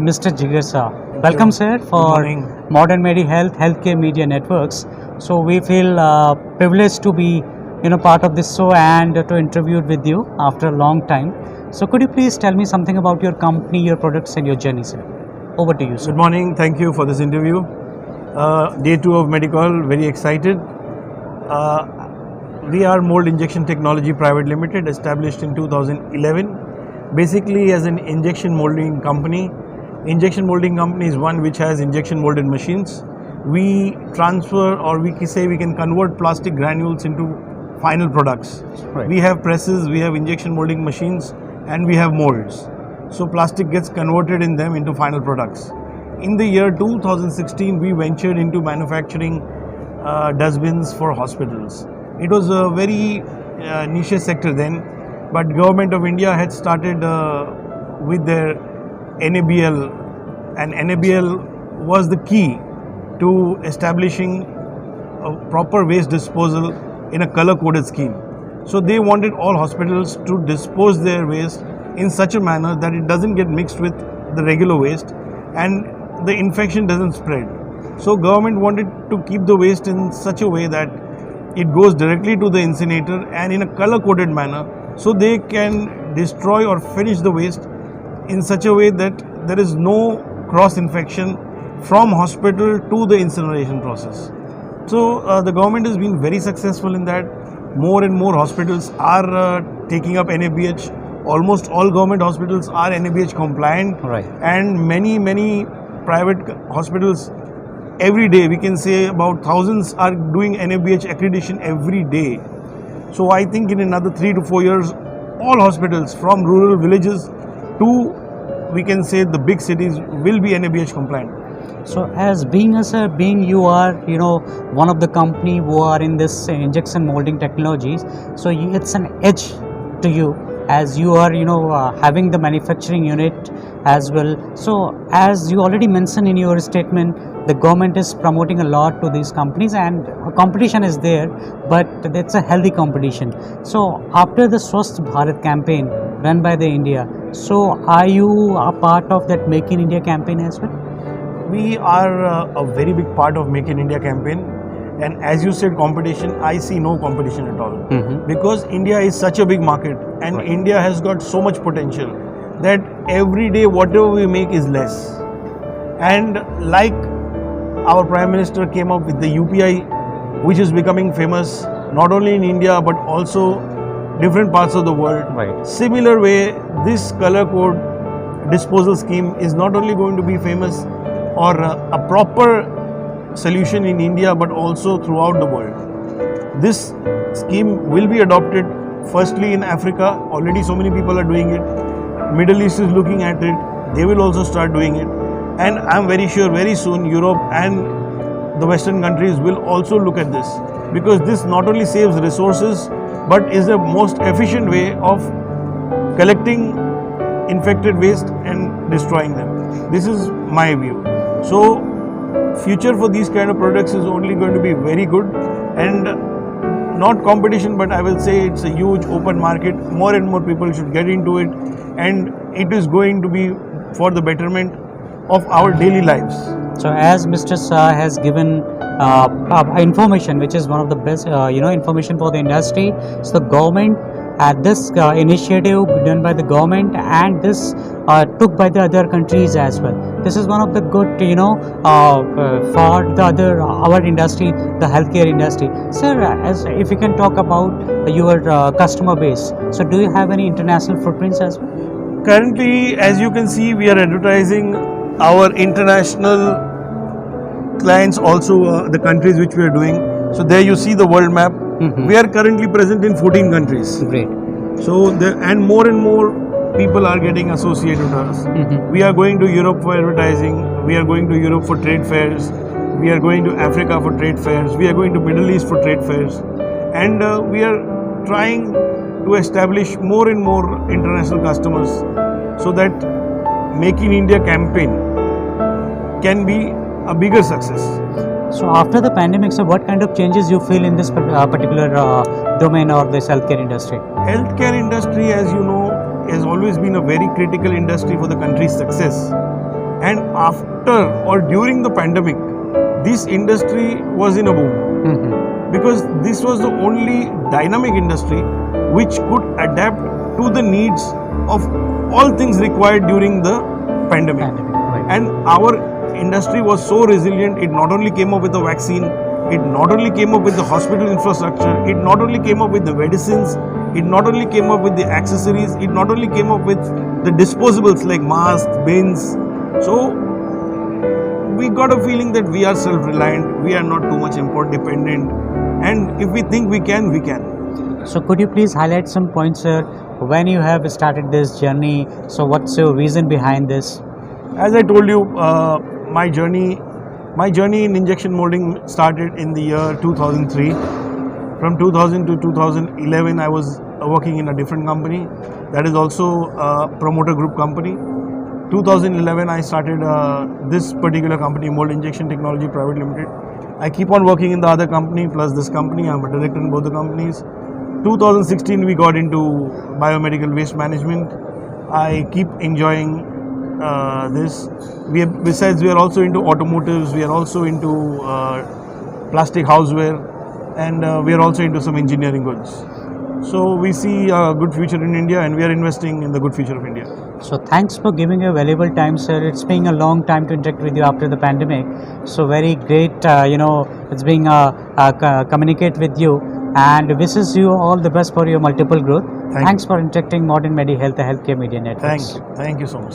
Mr. Jigar Shah. Welcome, sir, for Modern Medi Health Healthcare Media Networks. So we feel privileged to be, part of this show and to interview with you after a long time. So could you please tell me something about your company, your products, and your journey, sir? Over to you, sir. Good morning. Thank you for this interview. Day 2 of Medical. Very excited. We are Mould Injection Technology Pvt. Limited, established in 2011. Basically, as an injection molding company. Injection molding company is one which has injection molded machines. We transfer, or we can say we can convert plastic granules into final products. Right. We have presses, we have injection molding machines, and we have molds. So plastic gets converted in them into final products. In the year 2016, we ventured into manufacturing dustbins for hospitals. It was a very niche sector then, but Government of India had started with their NABL, and NABL was the key to establishing a proper waste disposal in a color-coded scheme. So they wanted all hospitals to dispose their waste in such a manner that it doesn't get mixed with the regular waste and the infection doesn't spread. So government wanted to keep the waste in such a way that it goes directly to the incinerator and in a color-coded manner, so they can destroy or finish the waste in such a way that there is no cross-infection from hospital to the incineration process. So the government has been very successful in that. More and more hospitals are taking up NABH. Almost all government hospitals are NABH compliant. Right. And many private hospitals, every day we can say about thousands are doing NABH accreditation every day. So I think in another 3 to 4 years, all hospitals from rural villages to, we can say, the big cities will be NABH compliant. So as being you are, one of the company who are in this injection molding technologies, so it's an edge to you as you are, having the manufacturing unit as well. So as you already mentioned in your statement, the government is promoting a lot to these companies and competition is there, but it's a healthy competition. So after the Swasth Bharat campaign run by the India, so are you a part of that Make in India campaign as well? We are a very big part of Make in India campaign, and as you said competition, I see no competition at all. Because India is such a big market and Right. India has got so much potential that every day whatever we make is less. And like our Prime Minister came up with the UPI, which is becoming famous not only in India but also different parts of the world. Right. Similar way, this color code disposal scheme is not only going to be famous or a proper solution in India but also throughout the world. This scheme will be adopted firstly in Africa. Already so many people are doing it. Middle East is looking at it. They will also start doing it. And I'm very sure very soon Europe and the Western countries will also look at this, because this not only saves resources but is the most efficient way of collecting infected waste and destroying them. This is my view. So future for these kind of products is only going to be very good, and not competition, but I will say it's a huge open market. More and more people should get into it, and it is going to be for the betterment of our daily lives. So as Mr. Shah has given information, which is one of the best, information for the industry. So the government this initiative done by the government, and this took by the other countries as well. This is one of the good, for the other our industry, the healthcare industry. Sir, as if you can talk about your customer base. So do you have any international footprints as well? Currently, as you can see, we are advertising our international clients also, the countries which we are doing. So there you see the world map. We are currently present in 14 countries. Great. So and more people are getting associated with us. We are going to Europe for advertising. We are going to Europe for trade fairs. We are going to Africa for trade fairs. We are going to Middle East for trade fairs. And we are trying to establish more and more international customers, so that Make in India campaign can be a bigger success. So after the pandemic, so what kind of changes you feel in this particular domain or this healthcare industry? Healthcare industry, as you know, has always been a very critical industry for the country's success. And after or during the pandemic, this industry was in a boom Mhm. because this was the only dynamic industry which could adapt to the needs of all things required during the pandemic. Pandemic, right. And our industry was so resilient, it not only came up with a vaccine, it not only came up with the hospital infrastructure, it not only came up with the medicines, it not only came up with the accessories, it not only came up with the disposables like masks, bins. So we got a feeling that we are self-reliant, we are not too much import dependent, and if we think we can, we can. So could you please highlight some points, sir, when you have started this journey? So what's your reason behind this? As I told you, my journey in injection molding started in the year 2003. From 2000 to 2011, I was working in a different company that is also a promoter group company. 2011, I started this particular company, Mould Injection Technology Pvt. I keep on working in the other company plus this company. I'm a director in both the companies. 2016, we got into biomedical waste management. I keep enjoying this. Besides, we are also into automotives. We are also into plastic houseware, and we are also into some engineering goods. So we see a good future in India, and we are investing in the good future of India. So thanks for giving your valuable time, sir. It's been a long time to interact with you after the pandemic. So very great, it's being communicate with you, and wishes you all the best for your multiple growth. Thank Thanks for interacting Modern Medi Health, a healthcare media network. Thank you so much.